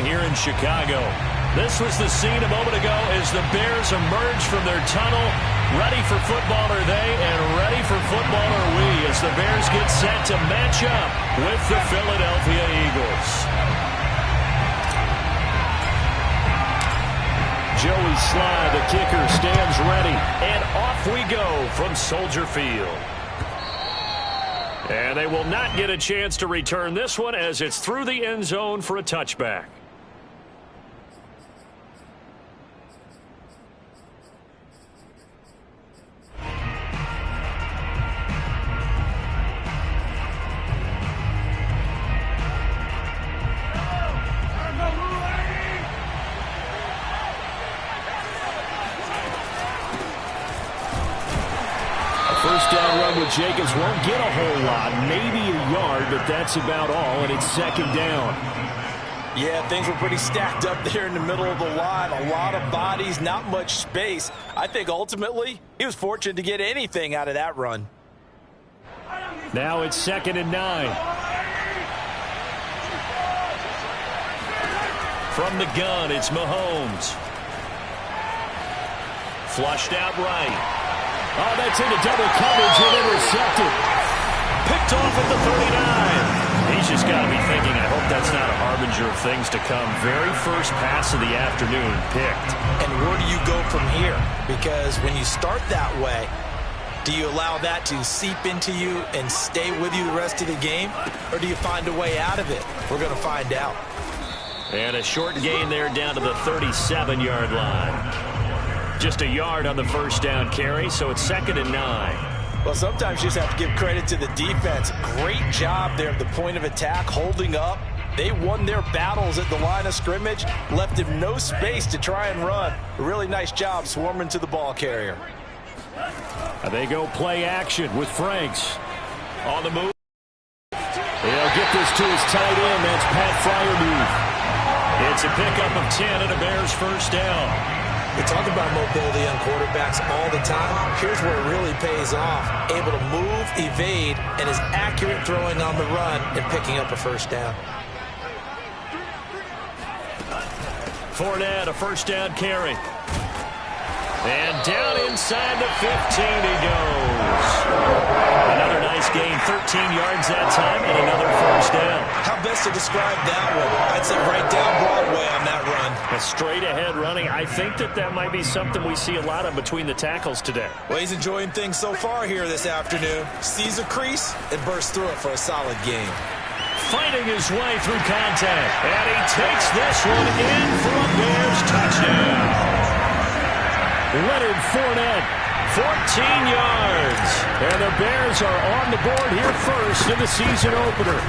here in Chicago. This was the scene a moment ago as the Bears emerge from their tunnel. Ready for football are they, and ready for football are we as the Bears get set to match up with the Philadelphia Eagles. Joey Sly, the kicker, stands ready, and off we go from Soldier Field. And they will not get a chance to return this one as it's through the end zone for a touchback. First down run with Jacobs won't get a whole lot, maybe a yard, but that's about all, and it's second down. Yeah, things were pretty stacked up there in the middle of the line. A lot of bodies, not much space. I think ultimately he was fortunate to get anything out of that run. Now it's 2nd and 9. From the gun, it's Mahomes. Flushed out right. Oh, that's into double coverage and intercepted. Picked off at the 39. He's just got to be thinking, I hope that's not a harbinger of things to come. Very first pass of the afternoon picked. And where do you go from here? Because when you start that way, do you allow that to seep into you and stay with you the rest of the game? Or do you find a way out of it? We're going to find out. And a short gain there down to the 37-yard line. Just a yard on the first down carry, so it's 2nd and 9. Well, sometimes you just have to give credit to the defense. Great job there at the point of attack, holding up. They won their battles at the line of scrimmage, left him no space to try and run. A really nice job swarming to the ball carrier. They go play action with Franks. On the move. He'll get this to his tight end. That's Pat Freiermuth. It's a pickup of 10 and a Bears first down. We talk about mobility on quarterbacks all the time. Here's where it really pays off. Able to move, evade, and is accurate throwing on the run and picking up a first down. Fournette, a first down carry. And down inside the 15 he goes. Another nice gain, 13 yards that time, and another first down. How best to describe that one? I'd say right down Broadway on that run. A straight ahead running. I think that might be something we see a lot of between the tackles today. Well, he's enjoying things so far here this afternoon. Sees a crease and bursts through it for a solid gain. Fighting his way through contact. And he takes this one in for a Bears touchdown. Leonard Fournette, 14 yards. And the Bears are on the board here first in the season opener.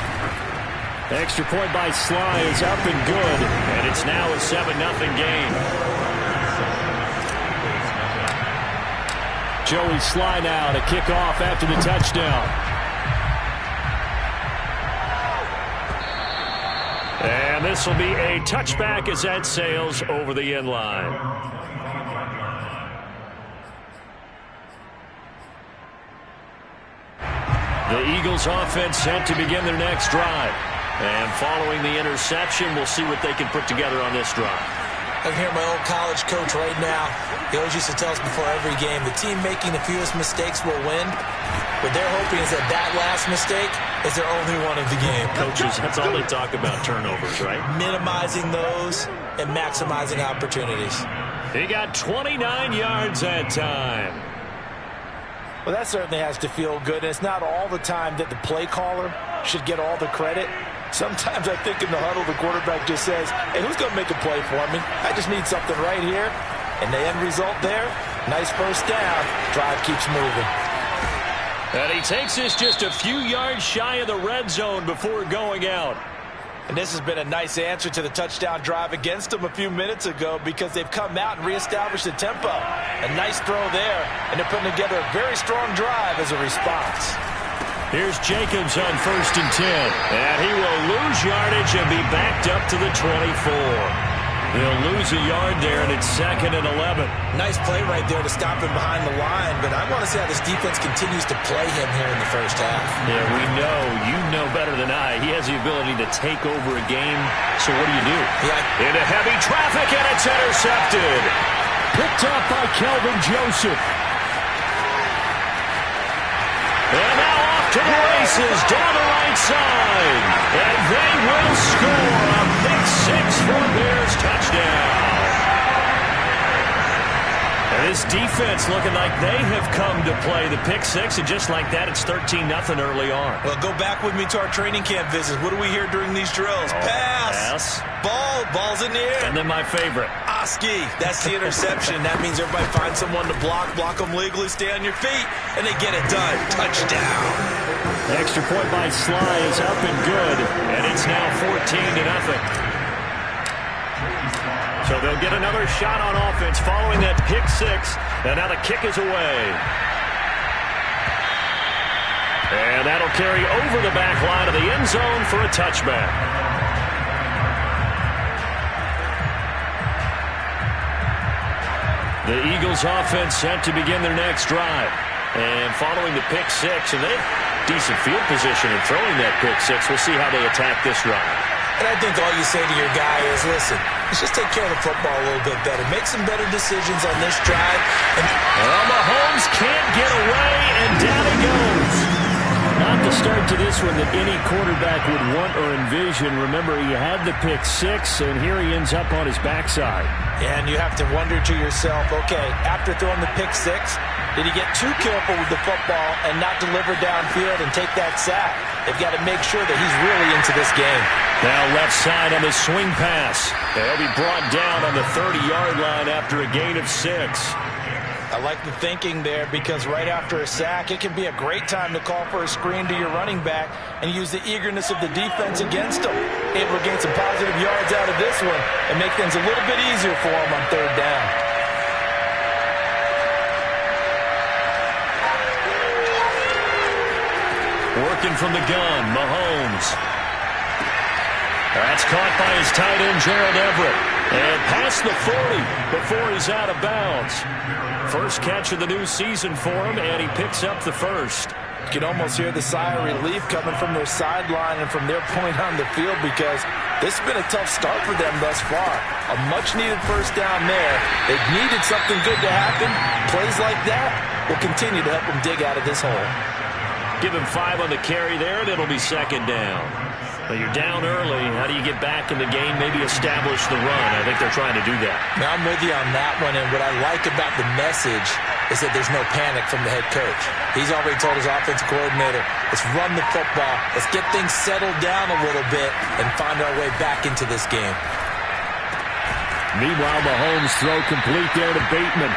Extra point by Sly is up and good. And it's now a 7-0 game. Joey Sly now to kick off after the touchdown. And this will be a touchback as that sails over the end line. The Eagles offense set to begin their next drive. And following the interception, we'll see what they can put together on this drive. I can hear my old college coach right now. He always used to tell us before every game, the team making the fewest mistakes will win. What they're hoping is that that last mistake is their only one of the game. Coaches, that's all they talk about, turnovers, right? Minimizing those and maximizing opportunities. He got 29 yards that time. Well, that certainly has to feel good. And it's not all the time that the play caller should get all the credit. Sometimes I think in the huddle, the quarterback just says, hey, who's going to make a play for me? I just need something right here. And the end result there, nice first down. Drive keeps moving. And he takes this just a few yards shy of the red zone before going out. And this has been a nice answer to the touchdown drive against them a few minutes ago because they've come out and reestablished the tempo. A nice throw there, and they're putting together a very strong drive as a response. Here's Jacobs on 1st and 10. And he will lose yardage and be backed up to the 24. They'll lose a yard there, and it's 2nd and 11. Nice play right there to stop him behind the line, but I want to see how this defense continues to play him here in the first half. Yeah, we know. You know better than I. He has the ability to take over a game, so what do you do? Yeah. Into heavy traffic, and it's intercepted. Picked up by Kelvin Joseph. And now off to the races, down the right side. And they will score a pick six for a Bears touchdown. And this defense looking like they have come to play the pick six, and just like that, it's 13-0 early on. Well, go back with me to our training camp visits. What do we hear during these drills? Pass. Ball's in the air. And then my favorite. Oski. That's the interception. That means everybody finds someone to block them legally, stay on your feet, and they get it done. Touchdown. The extra point by Sly is up and good, and it's now 14-0. So they'll get another shot on offense following that pick six, and now the kick is away. And that'll carry over the back line of the end zone for a touchback. The Eagles offense set to begin their next drive. And following the pick six, and they have decent field position in throwing that pick six. We'll see how they attack this drive. And I think all you say to your guy is, listen, let's just take care of the football a little bit better. Make some better decisions on this drive. Well, Mahomes can't get away, and down he goes. Not the start to this one that any quarterback would want or envision. Remember, he had the pick six, and here he ends up on his backside. And you have to wonder to yourself, okay, after throwing the pick six, did he get too careful with the football and not deliver downfield and take that sack? They've got to make sure that he's really into this game. Now left side on the swing pass. They'll be brought down on the 30-yard line after a gain of 6. I like the thinking there, because right after a sack, it can be a great time to call for a screen to your running back and use the eagerness of the defense against him. Able to gain some positive yards out of this one and make things a little bit easier for him on 3rd down. Working from the gun, Mahomes. That's caught by his tight end, Gerald Everett. And past the 40 before he's out of bounds. First catch of the new season for him, and he picks up the first. You can almost hear the sigh of relief coming from their sideline and from their point on the field, because this has been a tough start for them thus far. A much-needed first down there. They've needed something good to happen. Plays like that will continue to help them dig out of this hole. Give him 5 on the carry there, and it'll be 2nd down. But you're down early. How do you get back in the game? Maybe establish the run. I think they're trying to do that. Now, I'm with you on that one, and what I like about the message is that there's no panic from the head coach. He's already told his offensive coordinator, let's run the football, let's get things settled down a little bit, and find our way back into this game. Meanwhile, Mahomes throw complete there to Bateman.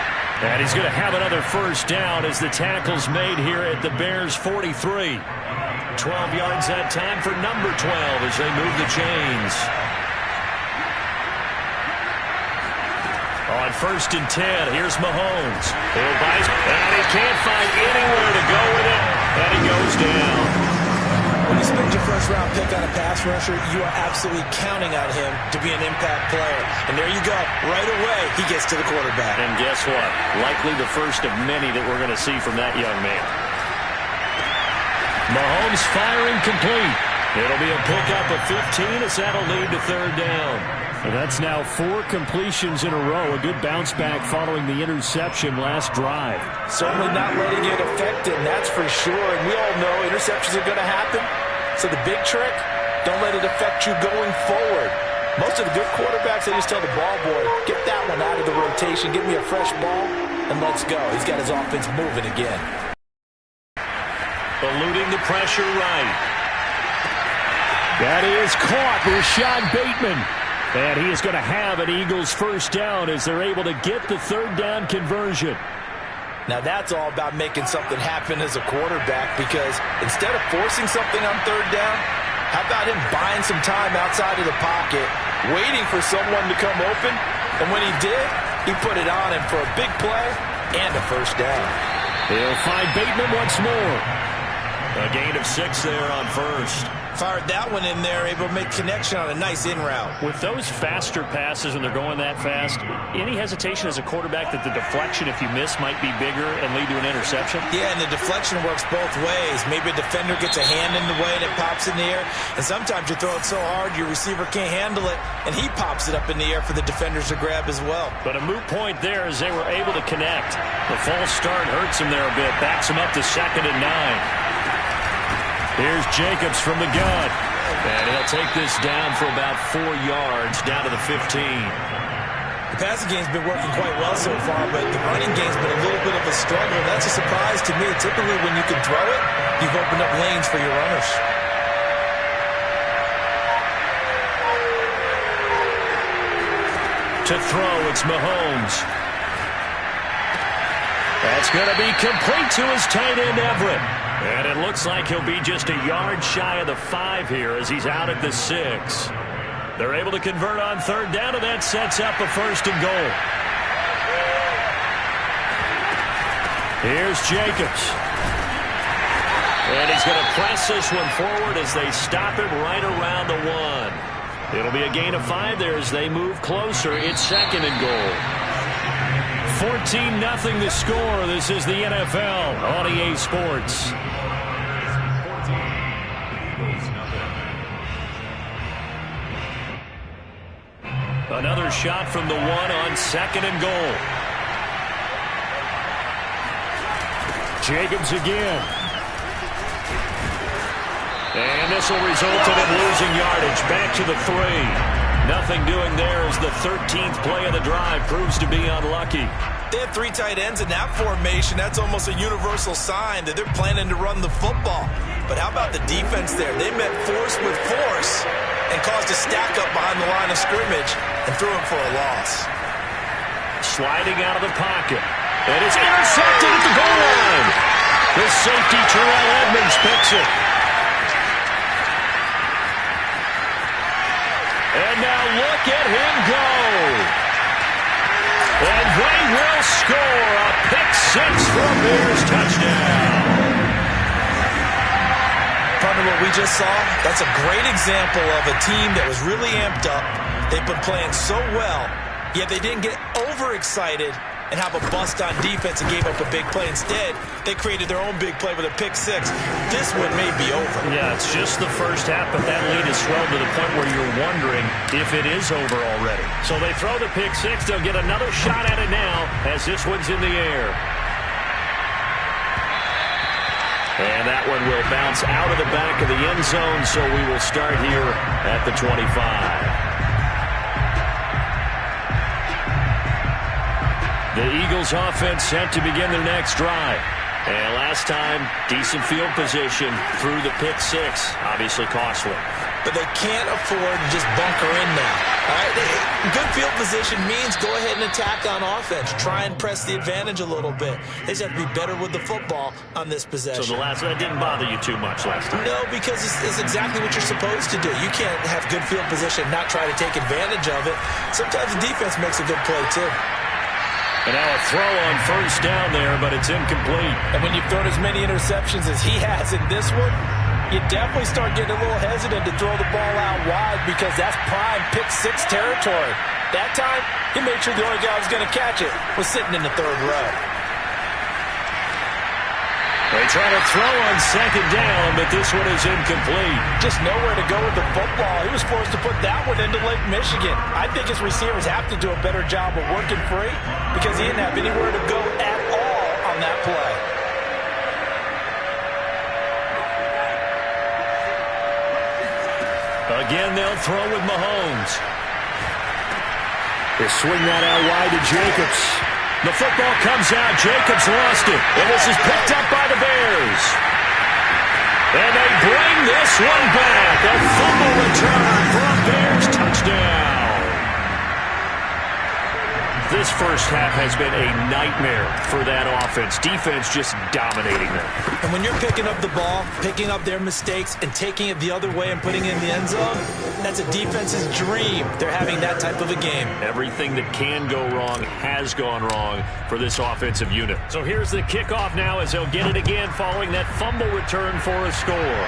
And he's going to have another first down as the tackle's made here at the Bears' 43. 12 yards that time for number 12 as they move the chains. On 1st and 10, here's Mahomes. He'll bite, and he can't find anywhere to go with it, and he goes down. When you spend your first-round pick on a pass rusher, you are absolutely counting on him to be an impact player. And there you go. Right away, he gets to the quarterback. And guess what? Likely the first of many that we're going to see from that young man. Mahomes firing complete. It'll be a pickup of 15 as that'll lead to 3rd down. And that's now 4 completions in a row. A good bounce back following the interception last drive. Certainly not letting it affect him, that's for sure. And we all know interceptions are going to happen. So the big trick, don't let it affect you going forward. Most of the good quarterbacks, they just tell the ball boy, get that one out of the rotation, give me a fresh ball, and let's go. He's got his offense moving again. Eluding the pressure right. That is caught. Rashad Bateman. And he is going to have an Eagles first down as they're able to get the 3rd down conversion. Now that's all about making something happen as a quarterback, because instead of forcing something on 3rd down, how about him buying some time outside of the pocket, waiting for someone to come open, and when he did, he put it on him for a big play and a first down. They'll find Bateman once more. A gain of 6 there on first. Fired that one in there, able to make connection on a nice in route. With those faster passes when they're going that fast, any hesitation as a quarterback that the deflection, if you miss, might be bigger and lead to an interception? Yeah, and the deflection works both ways. Maybe a defender gets a hand in the way and it pops in the air, and sometimes you throw it so hard your receiver can't handle it, and he pops it up in the air for the defenders to grab as well. But a moot point there as they were able to connect. The false start hurts him there a bit, backs him up to 2nd and 9. Here's Jacobs from the gun. And he'll take this down for about 4 yards, down to the 15. The passing game's been working quite well so far, but the running game's been a little bit of a struggle. That's a surprise to me. Typically, when you can throw it, you've opened up lanes for your runners. To throw, it's Mahomes. That's going to be complete to his tight end, Everett. And it looks like he'll be just a yard shy of the 5 here as he's out at the 6. They're able to convert on 3rd down, and that sets up a 1st and goal. Here's Jacobs. And he's going to press this one forward as they stop him right around the 1. It'll be a gain of 5 there as they move closer. It's 2nd and goal. 14-0 the score. This is the NFL on EA Sports. Another shot from the 1 on 2nd and goal. Jacobs again. And this will result in him losing yardage. Back to the 3. Nothing doing there as the 13th play of the drive proves to be unlucky. They have 3 tight ends in that formation. That's almost a universal sign that they're planning to run the football. But how about the defense there? They met force with force and caused a stack up behind the line of scrimmage and threw him for a loss. Sliding out of the pocket. And it's intercepted at the goal line. The safety, Terrell Edmonds, picks it. And now look at him go. And they will score a pick-6 for a Bears touchdown. Partner, what we just saw, that's a great example of a team that was really amped up. They've been playing so well, yet they didn't get overexcited and have a bust on defense and gave up a big play. Instead, they created their own big play with a pick-6. This one may be over. Yeah, it's just the first half, but that lead is swelled to the point where you're wondering if it is over already. So they throw the pick-6. They'll get another shot at it now as this one's in the air. And that one will bounce out of the back of the end zone, so we will start here at the 25. The Eagles offense set to begin their next drive. And last time, decent field position through the pick-6. Obviously costly. But they can't afford to just bunker in now. All right? Good field position means go ahead and attack on offense. Try and press the advantage a little bit. They just have to be better with the football on this possession. So that didn't bother you too much last time? No, because it's exactly what you're supposed to do. You can't have good field position and not try to take advantage of it. Sometimes the defense makes a good play, too. And now a throw on 1st down there, but it's incomplete. And when you've thrown as many interceptions as he has in this one, you definitely start getting a little hesitant to throw the ball out wide because that's prime pick-6 territory. That time, he made sure the only guy who was going to catch it was sitting in the 3rd row. They try to throw on 2nd down, but this one is incomplete. Just nowhere to go with the football. He was forced to put that one into Lake Michigan. I think his receivers have to do a better job of working free because he didn't have anywhere to go at all on that play. Again, they'll throw with Mahomes. They swing that out wide to Jacobs. The football comes out. Jacobs lost it. And this is picked up by the Bears. And they bring this one back. A fumble return for a Bears touchdown. this first half has been a nightmare for that offense. Defense just dominating them. And when you're picking up the ball, picking up their mistakes, and taking it the other way and putting it in the end zone, that's a defense's dream. They're having that type of a game. Everything that can go wrong has gone wrong for this offensive unit. So here's the kickoff now as they'll get it again following that fumble return for a score.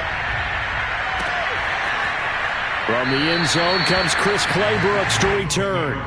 From the end zone comes Chris Claybrooks to return.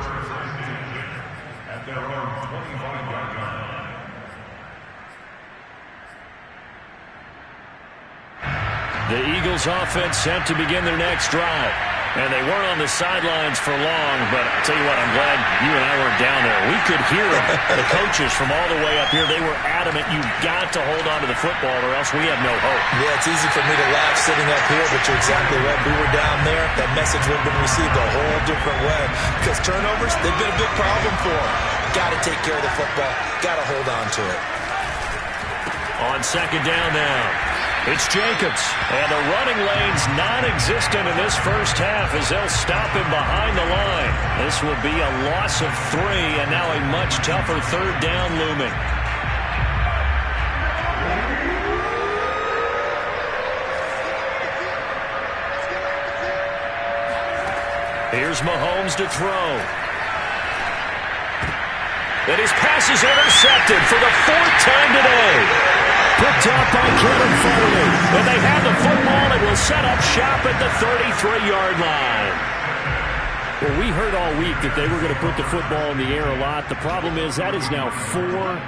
The Eagles offense set to begin their next drive. And they weren't on the sidelines for long, but I'll tell you what, I'm glad you and I weren't down there. We could hear the coaches from all the way up here. They were adamant, you've got to hold on to the football or else we have no hope. Yeah, it's easy for me to laugh sitting up here, but you're exactly right. If we were down there, that message would have been received a whole different way. Because turnovers, they've been a big problem for them. Got to take care of the football. Got to hold on to it. On second down now. It's Jacobs, and the running lane's non-existent in this first half as they'll stop him behind the line. This will be a loss of 3, and now a much tougher third down looming. Here's Mahomes to throw. And his pass is intercepted for the 4th time today. Picked up by Kevin Foley. And they have the football and will set up shop at the 33-yard line. Well, we heard all week that they were going to put the football in the air a lot. The problem is that is now 4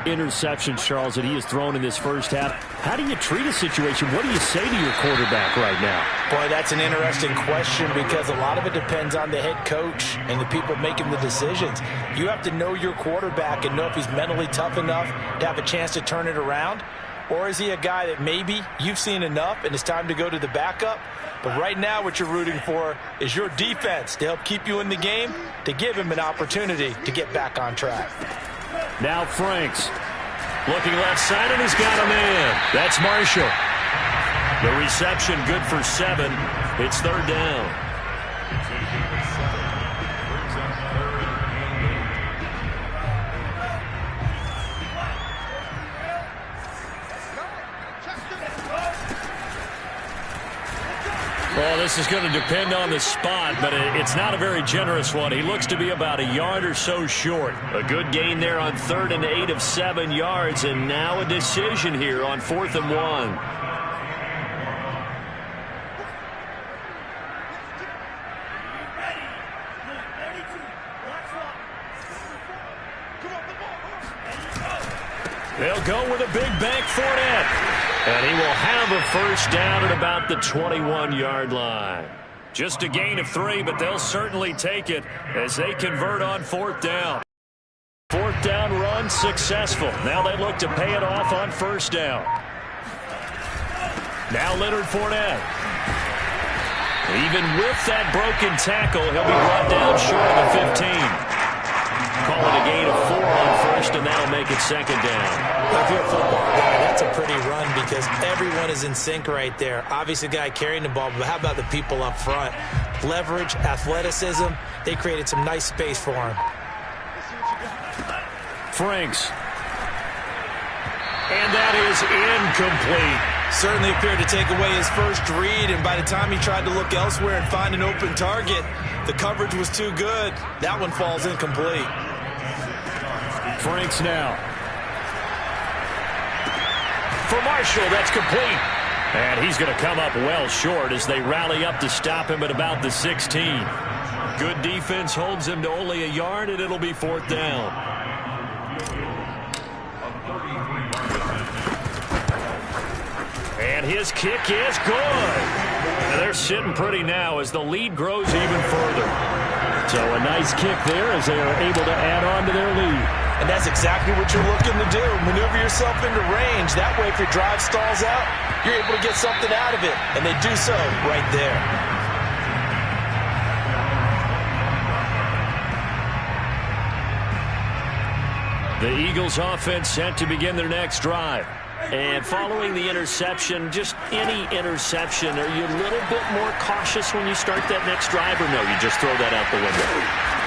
interceptions, Charles, that he has thrown in this first half. How do you treat a situation? What do you say to your quarterback right now? Boy, that's an interesting question because a lot of it depends on the head coach and the people making the decisions. You have to know your quarterback and know if he's mentally tough enough to have a chance to turn it around. Or is he a guy that maybe you've seen enough and it's time to go to the backup? But right now what you're rooting for is your defense to help keep you in the game, to give him an opportunity to get back on track. Now Franks looking left side, and he's got a man. That's Marshall. The reception good for 7. It's third down. Well, this is going to depend on the spot, but it's not a very generous one. He looks to be about a yard or so short. A good gain there on 3rd and 8 of 7 yards, and now a decision here on 4th and 1. They'll go with a big bank Fournette. And he will have a first down at about the 21-yard line. Just a gain of 3, but they'll certainly take it as they convert on 4th down. 4th down run successful. Now they look to pay it off on 1st down. Now Leonard Fournette. Even with that broken tackle, he'll be brought down short of the 15. Call it a gain of 4 on 1st, and that'll make it 2nd down. If you're a football guy, that's a pretty run because everyone is in sync right there. Obviously, the guy carrying the ball, but how about the people up front? Leverage, athleticism, they created some nice space for him. Franks. And that is incomplete. Certainly appeared to take away his first read, and by the time he tried to look elsewhere and find an open target, the coverage was too good. That one falls incomplete. Franks now. For Marshall, that's complete. And he's going to come up well short as they rally up to stop him at about the 16. Good defense holds him to only a yard, and it'll be 4th down. And his kick is good. And they're sitting pretty now as the lead grows even further. So a nice kick there as they are able to add on to their lead. And that's exactly what you're looking to do. Maneuver yourself into range. That way, if your drive stalls out, you're able to get something out of it. And they do so right there. The Eagles offense set to begin their next drive. And following the interception, just any interception, are you a little bit more cautious when you start that next drive, or no, you just throw that out the window?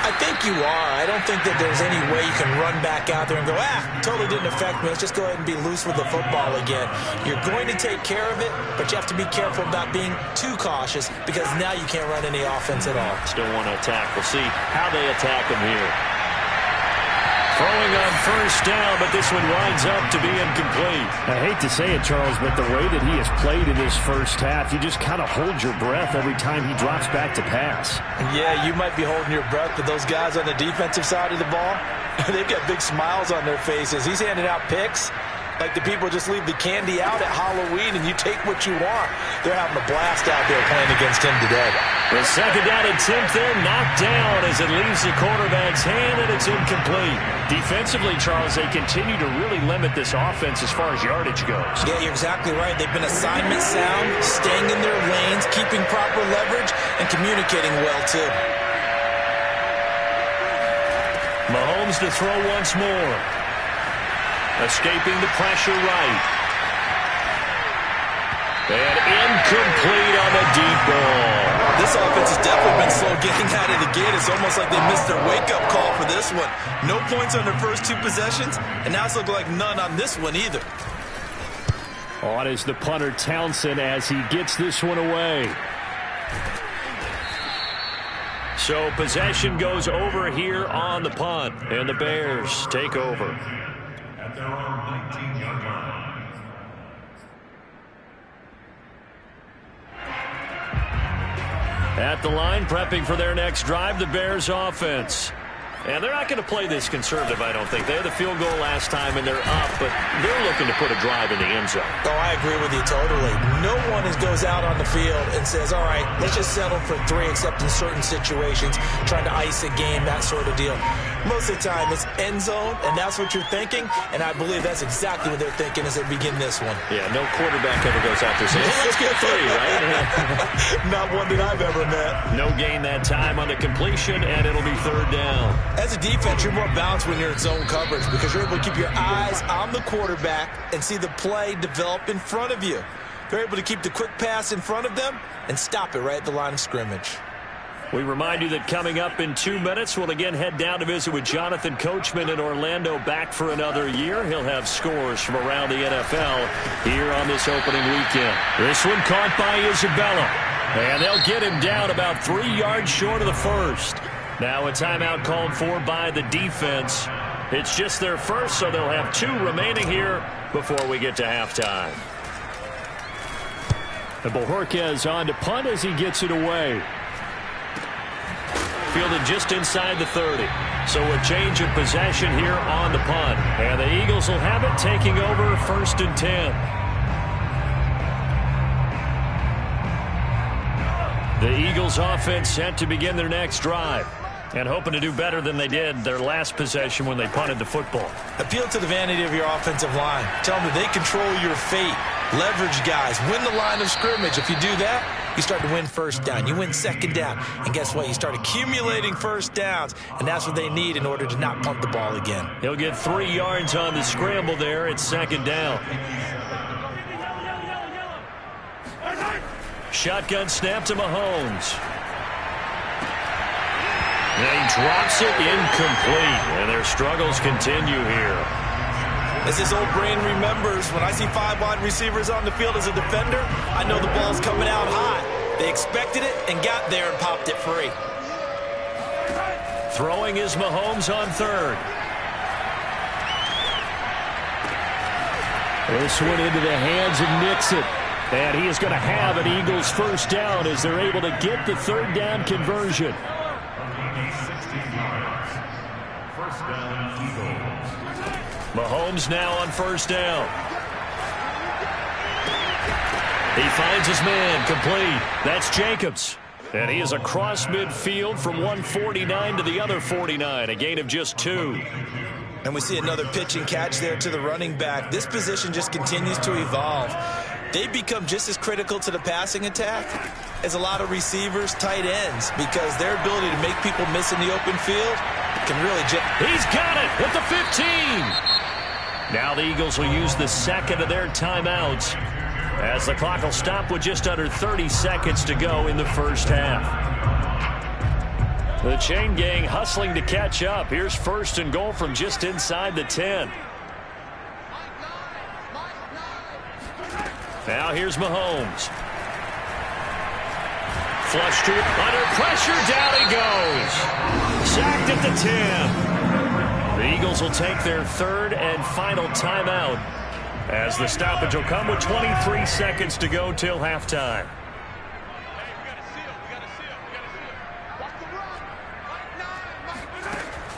I think you are. I don't think that there's any way you can run back out there and go, totally didn't affect me. Let's just go ahead and be loose with the football again. You're going to take care of it, but you have to be careful about being too cautious because now you can't run any offense at all. Still want to attack. We'll see how they attack him here. Throwing on first down, but this one winds up to be incomplete. I hate to say it, Charles, but the way that he has played in this first half, you just kind of hold your breath every time he drops back to pass. Yeah, you might be holding your breath, but those guys on the defensive side of the ball, they've got big smiles on their faces. He's handing out picks like the people just leave the candy out at Halloween and you take what you want. They're having a blast out there playing against him today. The second down attempt there knocked down as it leaves the quarterback's hand, and it's incomplete. Defensively, Charles, they continue to really limit this offense as far as yardage goes. Yeah, you're exactly right. They've been assignment sound, staying in their lanes, keeping proper leverage, and communicating well, too. Mahomes to throw once more. Escaping the pressure right. And incomplete on the deep ball. This offense has definitely been slow getting out of the gate. It's almost like they missed their wake-up call for this one. No points on their first two possessions, and now it's looking like none on this one either. On is the punter Townsend as he gets this one away. So possession goes over here on the punt, and the Bears take over. At their own 19-yard line. At the line, prepping for their next drive, the Bears offense. And they're not going to play this conservative, I don't think. They had the field goal last time, and they're up, but they're looking to put a drive in the end zone. Oh, I agree with you totally. No one goes out on the field and says, all right, let's just settle for 3, except in certain situations, trying to ice a game, that sort of deal. Most of the time, it's end zone, and that's what you're thinking, and I believe that's exactly what they're thinking as they begin this one. Yeah, no quarterback ever goes out there saying, hey, let's get 3, right? Not one that I've ever met. No gain that time on the completion, and it'll be third down. As a defense, you're more balanced when you're in zone coverage because you're able to keep your eyes on the quarterback and see the play develop in front of you. They're able to keep the quick pass in front of them and stop it right at the line of scrimmage. We remind you that coming up in 2 minutes, we'll again head down to visit with Jonathan Coachman in Orlando, back for another year. He'll have scores from around the NFL here on this opening weekend. This one caught by Isabella, and they'll get him down about 3 yards short of the first. Now a timeout called for by the defense. It's just their first, so they'll have 2 remaining here before we get to halftime. And Bojorquez on to punt as he gets it away. Fielded just inside the 30. So a change of possession here on the punt. And the Eagles will have it, taking over 1st and 10. The Eagles offense set to begin their next drive, and hoping to do better than they did their last possession when they punted the football. Appeal to the vanity of your offensive line. Tell them that they control your fate. Leverage guys. Win the line of scrimmage. If you do that, you start to win first down. You win second down. And guess what? You start accumulating first downs, and that's what they need in order to not punt the ball again. He'll get 3 yards on the scramble there. It's second down. Shotgun snap to Mahomes. And he drops it incomplete, and their struggles continue here. As his old brain remembers, when I see 5 wide receivers on the field as a defender, I know the ball's coming out hot. They expected it and got there and popped it free. Throwing is Mahomes on 3rd. This one into the hands of Nixon. And he is going to have an Eagles first down as they're able to get the 3rd down conversion. Mahomes now on 1st down. He finds his man, complete. That's Jacobs. And he is across midfield from one 49 to the other 49, a gain of just 2. And we see another pitch and catch there to the running back. This position just continues to evolve. They become just as critical to the passing attack as a lot of receivers, tight ends, because their ability to make people miss in the open field can really... He's got it at the 15. Now the Eagles will use the second of their timeouts as the clock will stop with just under 30 seconds to go in the first half. The chain gang hustling to catch up. Here's 1st and goal from just inside the 10. Now here's Mahomes. Flush to it. Under pressure. Down he goes. Sacked at the 10. The Eagles will take their 3rd and final timeout as the stoppage will come with 23 seconds to go till halftime.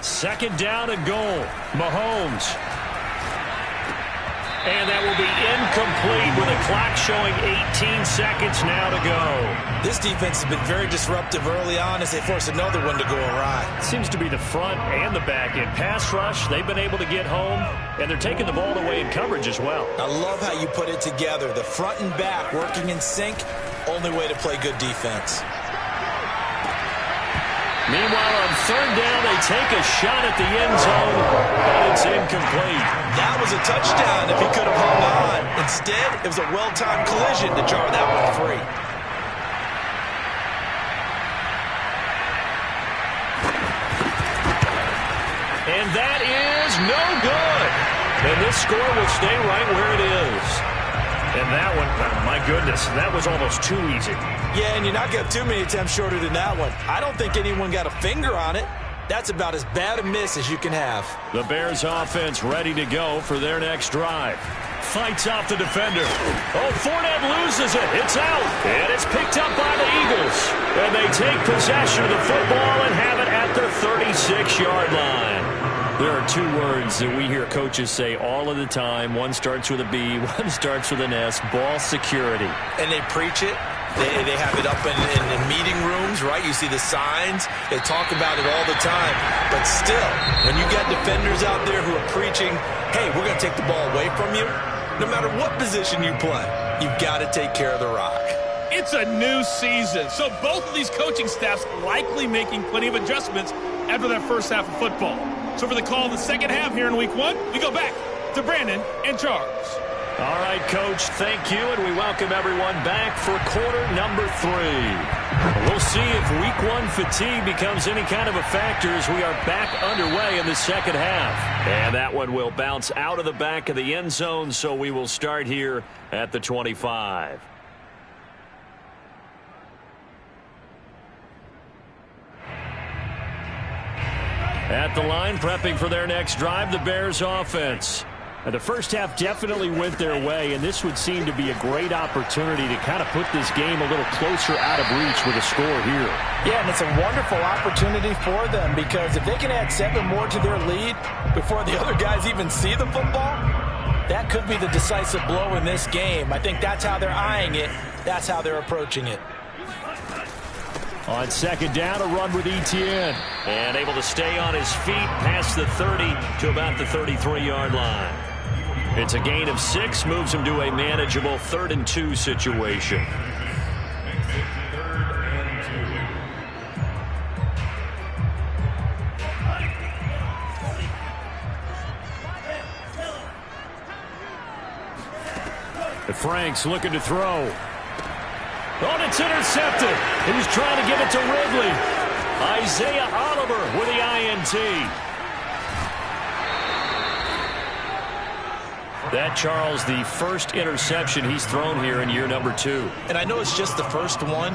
Second down and goal. Mahomes. And that will be incomplete with a clock showing 18 seconds now to go. This defense has been very disruptive early on as they force another one to go awry. Seems to be the front and the back end. Pass rush, they've been able to get home, and they're taking the ball away in coverage as well. I love how you put it together. The front and back working in sync, only way to play good defense. Meanwhile, on 3rd down, they take a shot at the end zone, and it's incomplete. That was a touchdown if he could have hung on. Instead, it was a well-timed collision to jar that one free. And that is no good. And this score will stay right where it is. And that one, my goodness, that was almost too easy. Yeah, and you're not going to have too many attempts shorter than that one. I don't think anyone got a finger on it. That's about as bad a miss as you can have. The Bears offense ready to go for their next drive. Fights off the defender. Oh, Fournette loses it. It's out. And it's picked up by the Eagles. And they take possession of the football and have it at their 36-yard line. There are 2 words that we hear coaches say all of the time. One starts with a B, one starts with an S. Ball security. And they preach it. They have it up in meeting rooms, right? You see the signs. They talk about it all the time. But still, when you got defenders out there who are preaching, hey, we're going to take the ball away from you, no matter what position you play, you've got to take care of the rock. It's a new season, so both of these coaching staffs likely making plenty of adjustments after that first half of football. So for the call of the second half here in Week 1, we go back to Brandon and Charles. All right, Coach, thank you, and we welcome everyone back for quarter number 3. We'll see if Week 1 fatigue becomes any kind of a factor as we are back underway in the second half. And that one will bounce out of the back of the end zone, so we will start here at the 25. At the line, prepping for their next drive, the Bears offense. And the first half definitely went their way, and this would seem to be a great opportunity to kind of put this game a little closer out of reach with a score here. Yeah, and it's a wonderful opportunity for them because if they can add 7 more to their lead before the other guys even see the football, that could be the decisive blow in this game. I think that's how they're eyeing it. That's how they're approaching it. On second down, a run with Etienne. And able to stay on his feet past the 30 to about the 33-yard line. It's a gain of 6, moves him to a manageable 3rd and 2 situation. Frank's looking to throw. Oh, and it's intercepted. And he's trying to give it to Ridley. Isaiah Oliver with the INT. That, Charles, the first interception he's thrown here in year number 2. And I know it's just the first one,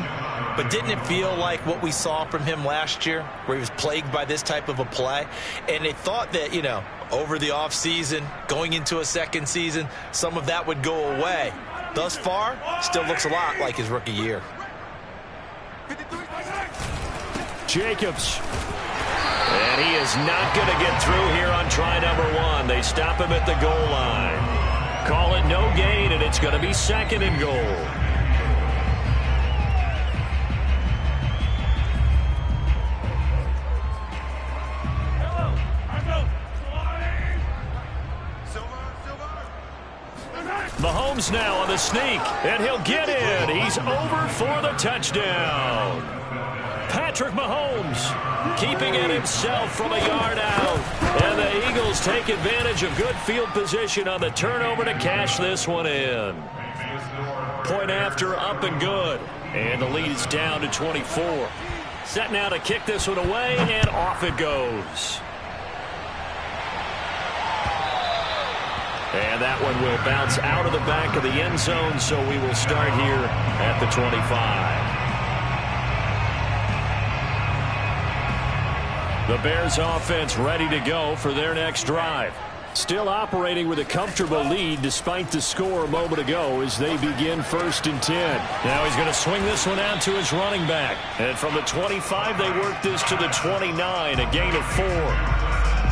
but didn't it feel like what we saw from him last year, where he was plagued by this type of a play? And they thought that, you know, over the offseason, going into a second season, some of that would go away. Thus far, still looks a lot like his rookie year. Jacobs. And he is not going to get through here on try number 1. They stop him at the goal line. Call it no gain, and it's going to be 2nd and goal. Mahomes now on the sneak, and he'll get in. He's over for the touchdown. Patrick Mahomes keeping it himself from a yard out. And the Eagles take advantage of good field position on the turnover to cash this one in. Point after, up and good. And the lead is down to 24. Set now to kick this one away, and off it goes. And that one will bounce out of the back of the end zone, so we will start here at the 25. The Bears offense ready to go for their next drive. Still operating with a comfortable lead despite the score a moment ago as they begin 1st and 10. Now he's going to swing this one out to his running back. And from the 25, they work this to the 29, a gain of 4.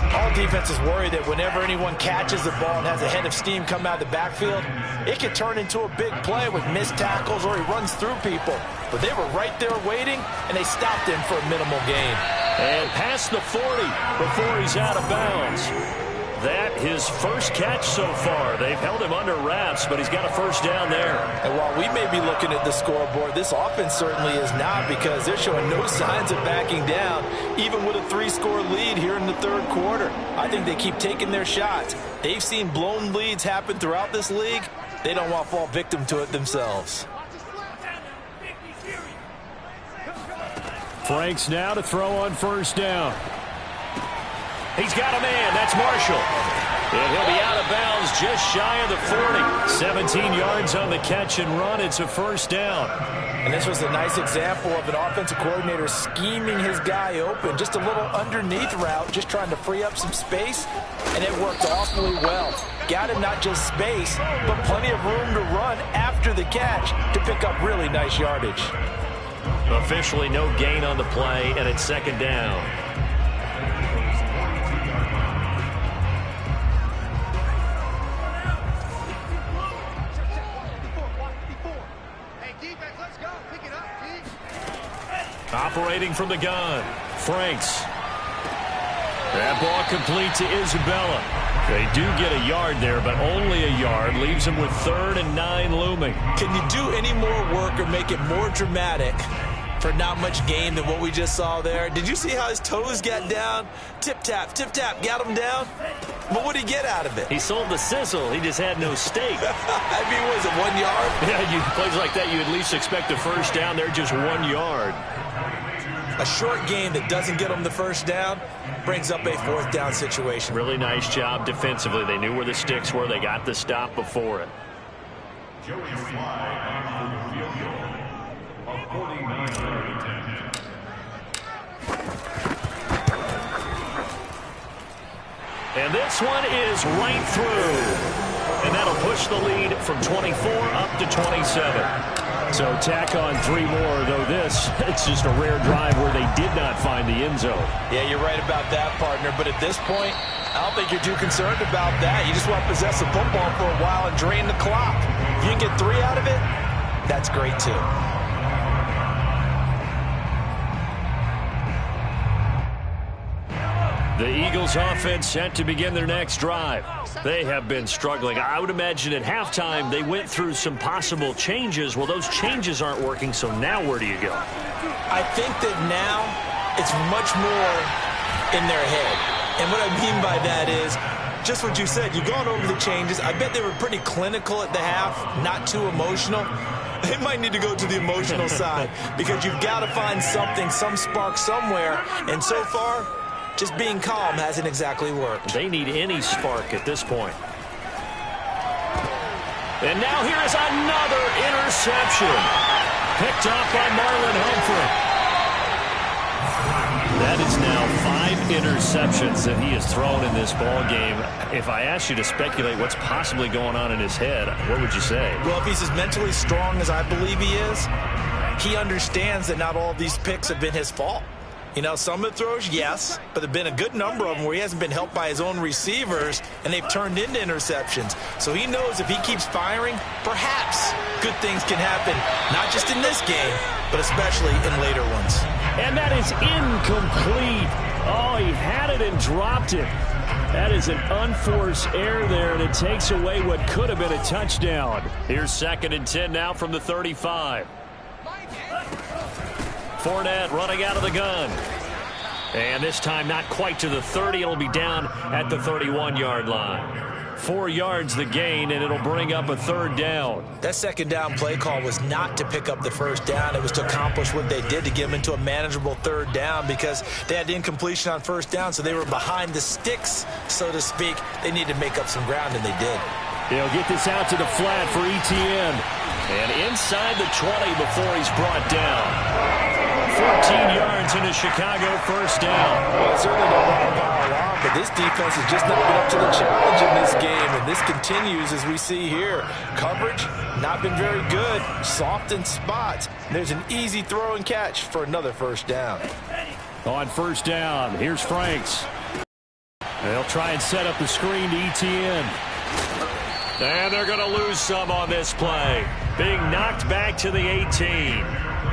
All defenses worry that whenever anyone catches the ball and has a head of steam come out of the backfield, it could turn into a big play with missed tackles or he runs through people. But they were right there waiting, and they stopped him for a minimal gain. And past the 40 before he's out of bounds. That his first catch so far. They've held him under wraps, but he's got a first down there. And while we may be looking at the scoreboard, this offense certainly is not, because they're showing no signs of backing down, even with a 3-score lead here in the 3rd quarter. I think they keep taking their shots. They've seen blown leads happen throughout this league. They don't want to fall victim to it themselves. Franks now to throw on 1st down. He's got a man. That's Marshall. And he'll be out of bounds just shy of the 40. 17 yards on the catch and run. It's a 1st down. And this was a nice example of an offensive coordinator scheming his guy open. Just a little underneath route, just trying to free up some space. And it worked awfully well. Got him not just space, but plenty of room to run after the catch to pick up really nice yardage. Officially no gain on the play, and it's 2nd down. Operating from the gun, Franks. That ball complete to Isabella. They do get a yard there, but only a yard. Leaves them with 3rd and 9 looming. Can you do any more work or make it more dramatic for not much gain than what we just saw there? Did you see how his toes got down? Tip-tap, got him down. But what did he get out of it? He sold the sizzle. He just had no steak. I mean, was it 1 yard? Yeah, plays like that, you at least expect a first down. They're just 1 yard. A short game that doesn't get them the first down brings up a 4th down situation. Really nice job defensively. They knew where the sticks were. They got the stop before it. And this one is right through. And that'll push the lead from 24 up to 27. So tack on 3 more, though it's just a rare drive where they did not find the end zone. Yeah, you're right about that, partner. But at this point, I don't think you're too concerned about that. You just want to possess the football for a while and drain the clock. If you can get 3 out of it, that's great, too. The Eagles offense set to begin their next drive. They have been struggling. I would imagine at halftime they went through some possible changes. Well, those changes aren't working, so now where do you go? I think that now it's much more in their head. And what I mean by that is just what you said. You've gone over the changes. I bet they were pretty clinical at the half, not too emotional. They might need to go to the emotional side because you've got to find something, some spark somewhere. And so far, just being calm hasn't exactly worked. They need any spark at this point. And now here is another interception. Picked off by Marlon Humphrey. That is now 5 interceptions that he has thrown in this ball game. If I asked you to speculate what's possibly going on in his head, what would you say? Well, if he's as mentally strong as I believe he is, he understands that not all of these picks have been his fault. You know, some of the throws, yes, but there have been a good number of them where he hasn't been helped by his own receivers, and they've turned into interceptions. So he knows if he keeps firing, perhaps good things can happen, not just in this game, but especially in later ones. And that is incomplete. Oh, he had it and dropped it. That is an unforced error there, and it takes away what could have been a touchdown. Here's 2nd and 10 now from the 35. Fournette running out of the gun. And this time not quite to the 30. It'll be down at the 31-yard line. 4 yards the gain, and it'll bring up a 3rd down. That second down play call was not to pick up the first down. It was to accomplish what they did, to get them into a manageable 3rd down, because they had the incompletion on first down, so they were behind the sticks, so to speak. They needed to make up some ground, and they did. They'll get this out to the flat for Etienne. And inside the 20 before he's brought down. 14 yards in a Chicago first down. Well, certainly don't want to pile on, but this defense has just not been up to the challenge in this game, and this continues as we see here. Coverage, not been very good. Soft in spots. There's an easy throw and catch for another first down. On first down, here's Franks. They'll try and set up the screen to Etienne. And they're going to lose some on this play. Being knocked back to the 18.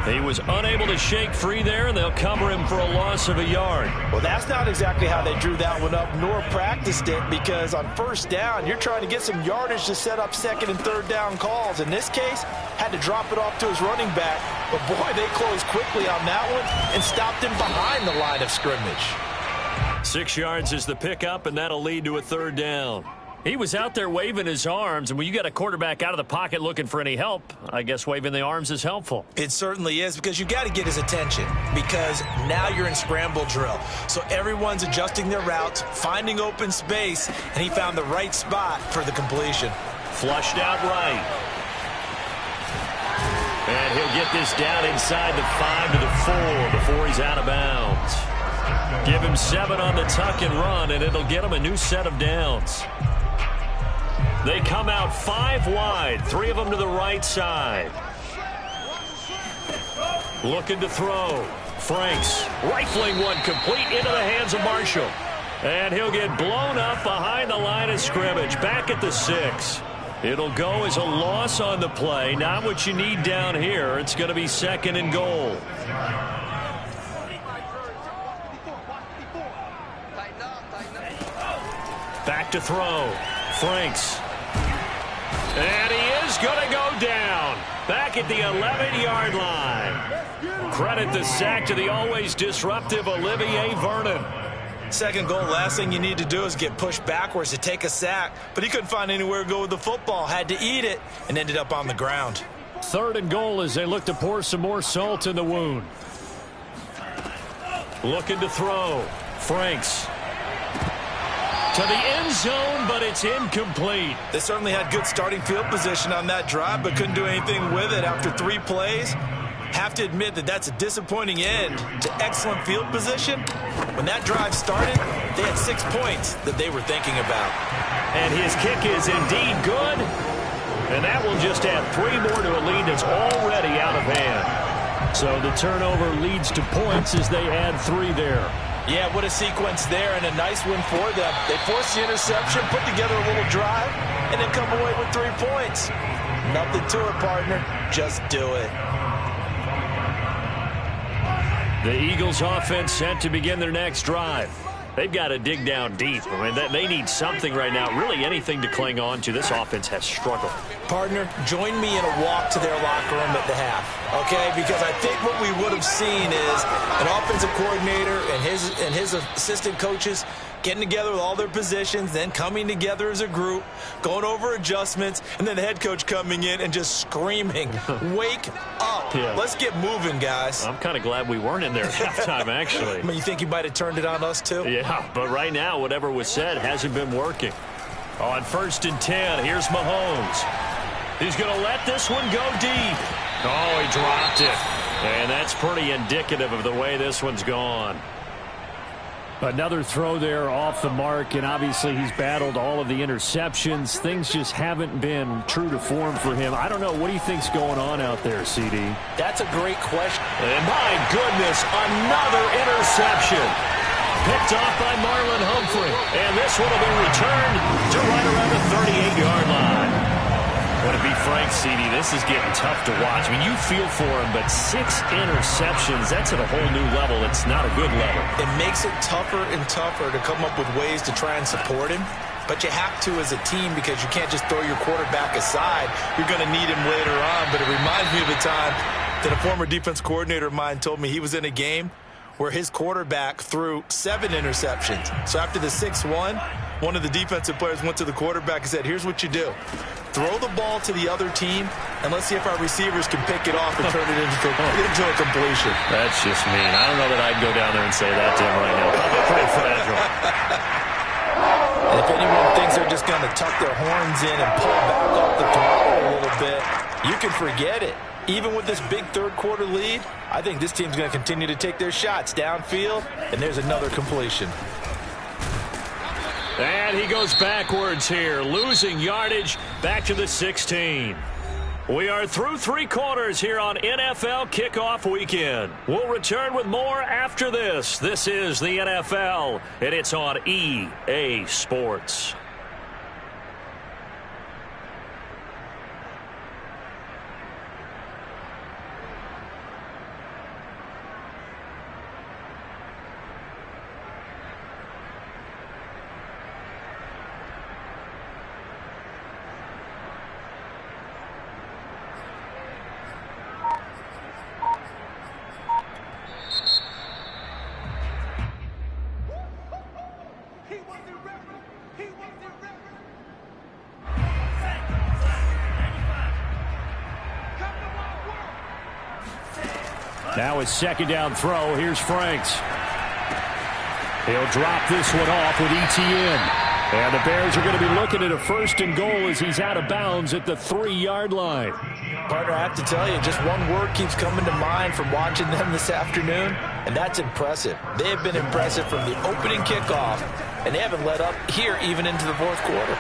He was unable to shake free there, and they'll cover him for a loss of a yard. Well, that's not exactly how they drew that one up, nor practiced it, because on first down, you're trying to get some yardage to set up 2nd and 3rd down calls. In this case, had to drop it off to his running back, but boy, they closed quickly on that one and stopped him behind the line of scrimmage. 6 yards is the pickup, and that'll lead to a 3rd down. He was out there waving his arms, and when you got a quarterback out of the pocket looking for any help, I guess waving the arms is helpful. It certainly is, because you got to get his attention, because now you're in scramble drill. So everyone's adjusting their routes, finding open space, and he found the right spot for the completion. Flushed out right. And he'll get this down inside the 5 to the 4 before he's out of bounds. Give him 7 on the tuck and run, and it'll get him a new set of downs. They come out 5 wide, 3 of them to the right side. Looking to throw. Franks rifling one complete into the hands of Marshall. And he'll get blown up behind the line of scrimmage, back at the 6. It'll go as a loss on the play. Not what you need down here. It's going to be 2nd and goal. Back to throw. Franks. And he is going to go down. Back at the 11-yard line. Credit the sack to the always disruptive Olivier Vernon. 2nd goal, last thing you need to do is get pushed backwards to take a sack. But he couldn't find anywhere to go with the football. Had to eat it and ended up on the ground. 3rd and goal as they look to pour some more salt in the wound. Looking to throw. Franks. To the end zone, but it's incomplete. They certainly had good starting field position on that drive, but couldn't do anything with it after 3 plays. Have to admit that that's a disappointing end to excellent field position. When that drive started, they had 6 points that they were thinking about. And his kick is indeed good. And that will just add 3 more to a lead that's already out of hand. So the turnover leads to points as they add 3 there. Yeah, what a sequence there, and a nice win for them. They forced the interception, put together a little drive, and then come away with 3 points. Nothing to it, partner. Just do it. The Eagles offense set to begin their next drive. They've got to dig down deep. I mean, they need something right now, really anything to cling on to. This offense has struggled. Partner, join me in a walk to their locker room at the half, okay? Because I think what we would have seen is an offensive coordinator and his assistant coaches getting together with all their positions, then coming together as a group, going over adjustments, and then the head coach coming in and just screaming, wake up. Yeah. Let's get moving, guys. I'm kind of glad we weren't in there at halftime, actually. I mean, you think you might have turned it on us, too? Yeah, but right now, whatever was said hasn't been working. On 1st and 10, here's Mahomes. He's going to let this one go deep. Oh, he dropped it. And that's pretty indicative of the way this one's gone. Another throw there off the mark, and obviously he's battled all of the interceptions. Things just haven't been true to form for him. I don't know. What do you think's going on out there, CD? That's a great question. And my goodness, another interception. Picked off by Marlon Humphrey. And this one will be returned to right around the 38-yard line. Would it be Frank, CD? This is getting tough to watch. I mean, you feel for him, but 6 interceptions, that's at a whole new level. It's not a good level. It makes it tougher and tougher to come up with ways to try and support him. But you have to as a team, because you can't just throw your quarterback aside. You're going to need him later on. But it reminds me of a time that a former defense coordinator of mine told me he was in a game where his quarterback threw 7 interceptions. So after the 6th one, one of the defensive players went to the quarterback and said, here's what you do. Throw the ball to the other team, and let's see if our receivers can pick it off and turn it into a completion. That's just mean. I don't know that I'd go down there and say that to him right now. Probably pretty fragile. And if anyone thinks they're just going to tuck their horns in and pull back off the throttle a little bit, you can forget it. Even with this big third-quarter lead, I think this team's going to continue to take their shots downfield, and there's another completion. And he goes backwards here, losing yardage back to the 16. We are through 3 quarters here on NFL Kickoff Weekend. We'll return with more after this. This is the NFL, and it's on EA Sports. Now his second down throw. Here's Franks. He'll drop this one off with ETN. And the Bears are going to be looking at a 1st and goal as he's out of bounds at the 3-yard line. Partner, I have to tell you, just one word keeps coming to mind from watching them this afternoon, and that's impressive. They have been impressive from the opening kickoff, and they haven't let up here even into the 4th quarter.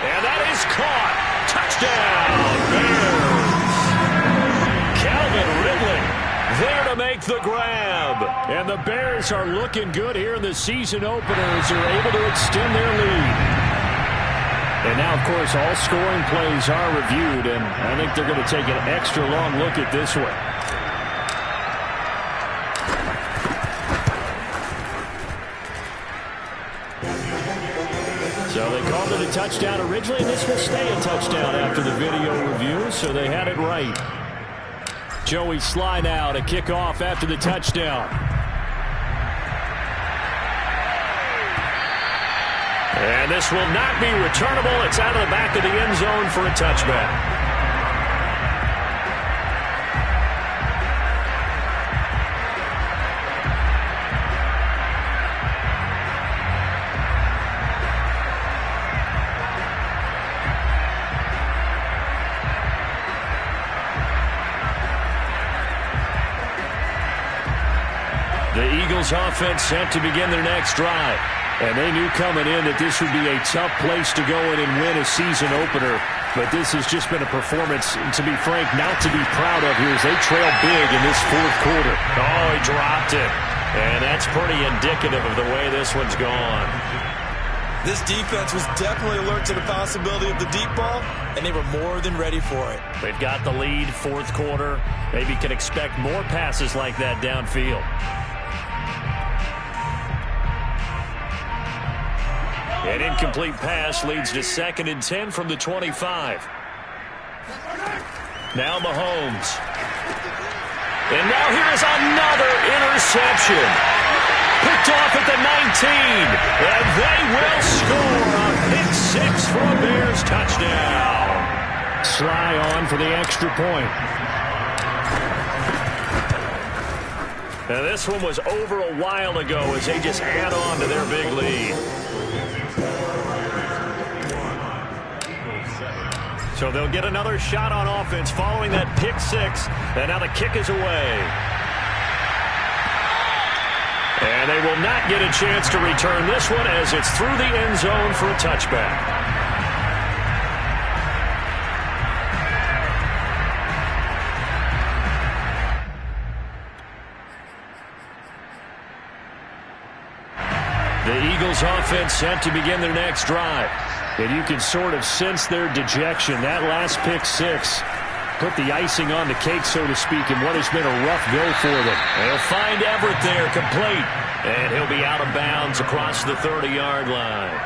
And that is caught. Touchdown, Bears. Calvin Ridley there to make the grab. And the Bears are looking good here in the season opener as they're able to extend their lead. And now, of course, all scoring plays are reviewed, and I think they're going to take an extra long look at this one. So they called it a touchdown originally, and this will stay a touchdown after the video review, so they had it right. Joey Sly now to kick off after the touchdown. And this will not be returnable. It's out of the back of the end zone for a touchback. The Eagles offense set to begin their next drive. And they knew coming in that this would be a tough place to go in and win a season opener. But this has just been a performance, to be frank, not to be proud of here as they trail big in this 4th quarter. Oh, he dropped it. And that's pretty indicative of the way this one's gone. This defense was definitely alert to the possibility of the deep ball, and they were more than ready for it. They've got the lead, 4th quarter. Maybe can expect more passes like that downfield. An incomplete pass leads to 2nd and 10 from the 25. Now Mahomes. And now here is another interception. Picked off at the 19. And they will score a pick-6 for a Bears touchdown. Sly on for the extra point. Now this one was over a while ago as they just add on to their big lead. So they'll get another shot on offense following that pick-6. And now the kick is away. And they will not get a chance to return this one as it's through the end zone for a touchback. The Eagles offense set to begin their next drive. And you can sort of sense their dejection. That last pick-6 put the icing on the cake, so to speak, in what has been a rough go for them. They'll find Everett there, complete. And he'll be out of bounds across the 30-yard line.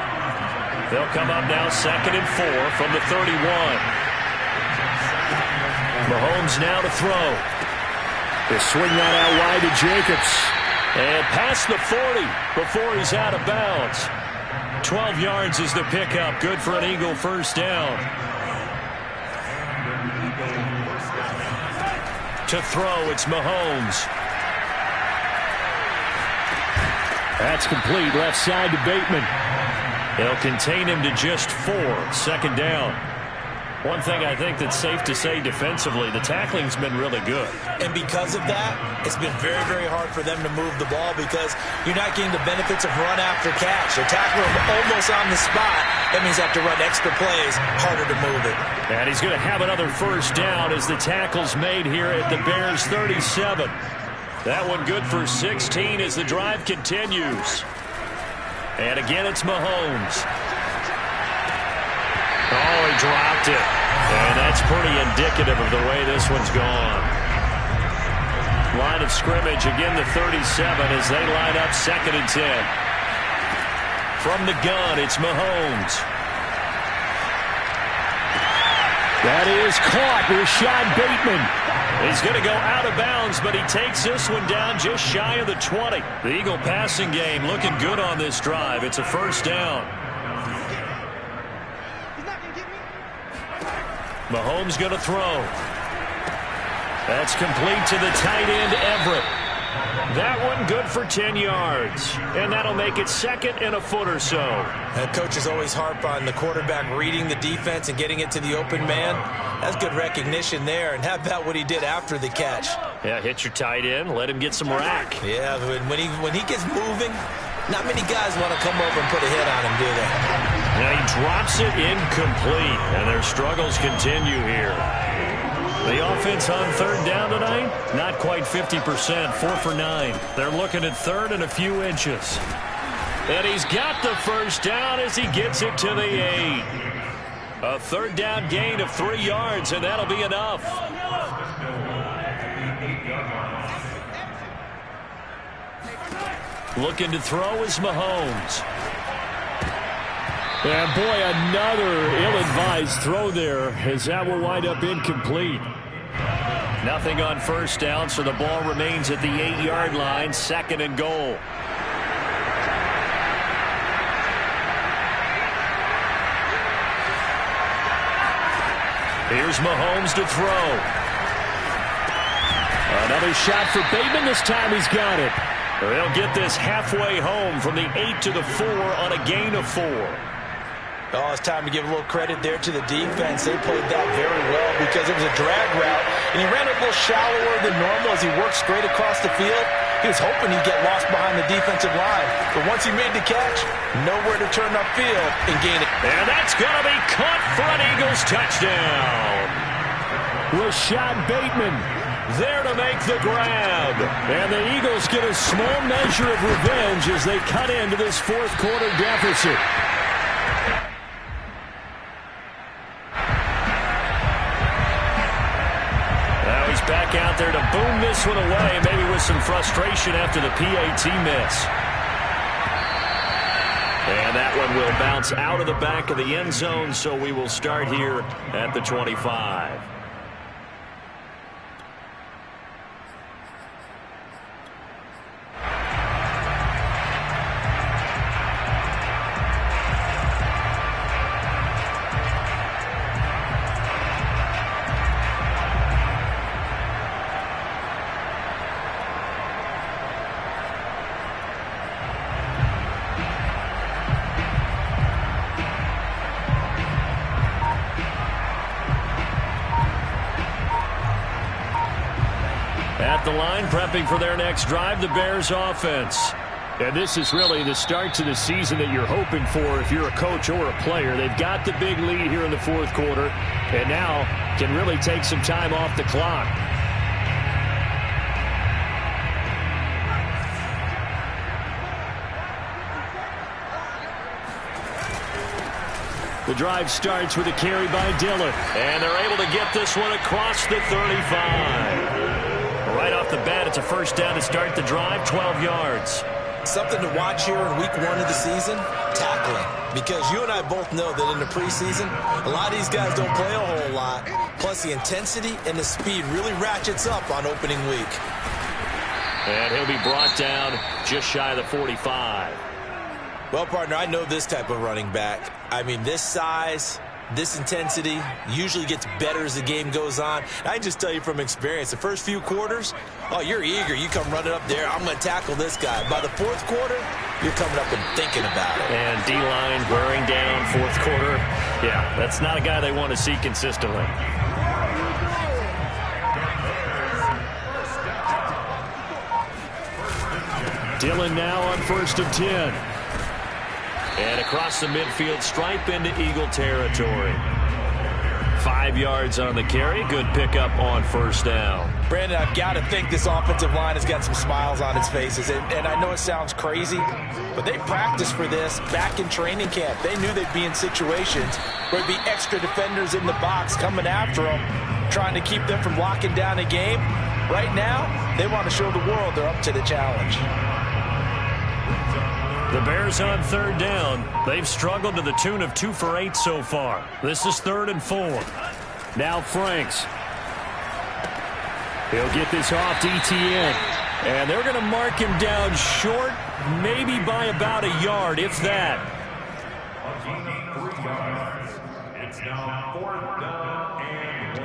They'll come up now 2nd and 4 from the 31. Mahomes now to throw. They swing that out wide to Jacobs. And past the 40 before he's out of bounds. 12 yards is the pickup. Good for an Eagle first down. To throw, it's Mahomes. That's complete. Left side to Bateman. They'll contain him to just 4. Second down. One thing I think that's safe to say defensively, the tackling's been really good. And because of that, it's been very, very hard for them to move the ball because you're not getting the benefits of run after catch. They're tackling him almost on the spot. That means they have to run extra plays, harder to move it. And he's going to have another first down as the tackle's made here at the Bears' 37. That one good for 16 as the drive continues. And again, it's Mahomes. Oh, he dropped it. And that's pretty indicative of the way this one's gone. Line of scrimmage, again the 37 as they line up 2nd and 10. From the gun, it's Mahomes. That is caught. Rashad Bateman. He's going to go out of bounds, but he takes this one down just shy of the 20. The Eagle passing game looking good on this drive. It's a first down. Mahomes going to throw. That's complete to the tight end, Everett. That one good for 10 yards. And that'll make it 2nd and a foot or so. Coaches always harp on the quarterback reading the defense and getting it to the open man. That's good recognition there. And how about what he did after the catch? Yeah, hit your tight end, let him get some rack. Yeah, when he gets moving, not many guys want to come over and put a hit on him, do they? Now he drops it incomplete, and their struggles continue here. The offense on 3rd down tonight, not quite 50%, 4 for 9. They're looking at 3rd and a few inches. And he's got the first down as he gets it to the 8. A 3rd down gain of 3 yards, and that'll be enough. Looking to throw is Mahomes. And boy, another ill-advised throw there as that will wind up incomplete. Nothing on first down, so the ball remains at the 8-yard line, 2nd and goal. Here's Mahomes to throw. Another shot for Bateman. This time he's got it. They'll get this halfway home from the 8 to the 4 on a gain of 4. Oh, it's time to give a little credit there to the defense. They played that very well because it was a drag route, and he ran a little shallower than normal as he worked straight across the field. He was hoping he'd get lost behind the defensive line, but once he made the catch, nowhere to turn upfield and gain it. And that's going to be caught for an Eagles touchdown. Rashad Bateman there to make the grab. And the Eagles get a small measure of revenge as they cut into this 4th quarter deficit. Back out there to boom this one away, maybe with some frustration after the PAT miss. And that one will bounce out of the back of the end zone, so we will start here at the 25. At the line, prepping for their next drive, the Bears offense. And this is really the start to the season that you're hoping for if you're a coach or a player. They've got the big lead here in the 4th quarter, and now can really take some time off the clock. The drive starts with a carry by Dillon, and they're able to get this one across the 35. Right off the bat, it's a first down to start the drive, 12 yards. Something to watch here in week 1 of the season, tackling. Because you and I both know that in the preseason, a lot of these guys don't play a whole lot. Plus, the intensity and the speed really ratchets up on opening week. And he'll be brought down just shy of the 45. Well, partner, I know this type of running back. I mean, this size, this intensity usually gets better as the game goes on. And I just tell you from experience, the first few quarters, oh, you're eager. You come running up there, I'm going to tackle this guy. By the fourth quarter, you're coming up and thinking about it. And D-line wearing down fourth quarter. Yeah, that's not a guy they want to see consistently. Dillon now on 1st and 10. And across the midfield stripe into Eagle territory. 5 yards on the carry. Good pickup on 1st down. Brandon, I've got to think this offensive line has got some smiles on its faces. And I know it sounds crazy, but they practiced for this back in training camp. They knew they'd be in situations where there'd be extra defenders in the box coming after them, trying to keep them from locking down a game. Right now, they want to show the world they're up to the challenge. The Bears on 3rd down. They've struggled to the tune of 2 for 8 so far. This is 3rd and 4. Now Franks. He'll get this off to ETN. And they're going to mark him down short, maybe by about a yard, if that. It's now 4th down and 1.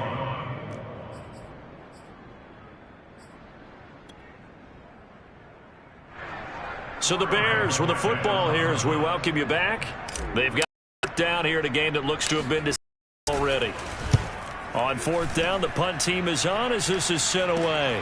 So the Bears with the football here as we welcome you back. They've got down here at a game that looks to have been decided already. On 4th down, the punt team is on as this is sent away.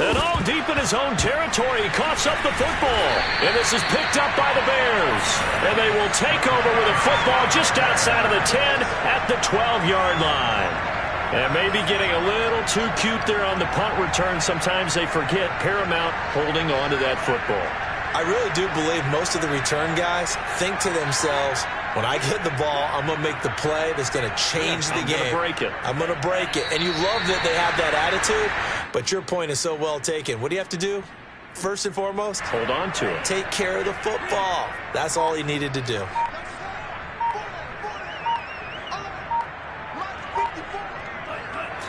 And all deep in his own territory, he coughs up the football. And this is picked up by the Bears. And they will take over with a football just outside of the 10 at the 12-yard line. And maybe getting a little too cute there on the punt return. Sometimes they forget Paramount holding on to that football. I really do believe most of the return guys think to themselves, when I get the ball, I'm going to make the play that's going to change the game. I'm going to break it. I'm going to break it. And you love that they have that attitude, but your point is so well taken. What do you have to do? First and foremost, hold on to it. Take care of the football. That's all he needed to do.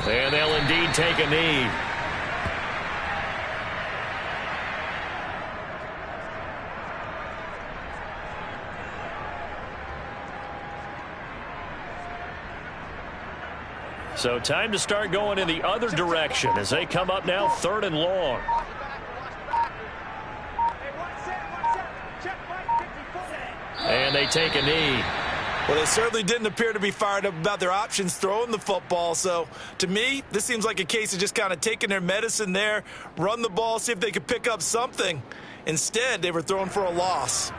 And they'll indeed take a knee. So time to start going in the other direction as they come up now 3rd and long. And they take a knee. Well, they certainly didn't appear to be fired up about their options throwing the football. So, to me, this seems like a case of just kind of taking their medicine there, run the ball, see if they could pick up something. Instead, they were throwing for a loss.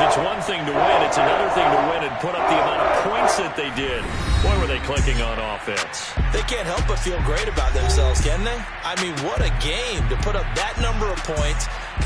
It's one thing to win. It's another thing to win and put up the amount of points that they did. Boy, were they clicking on offense. They can't help but feel great about themselves, can they? I mean, what a game to put up that number of points.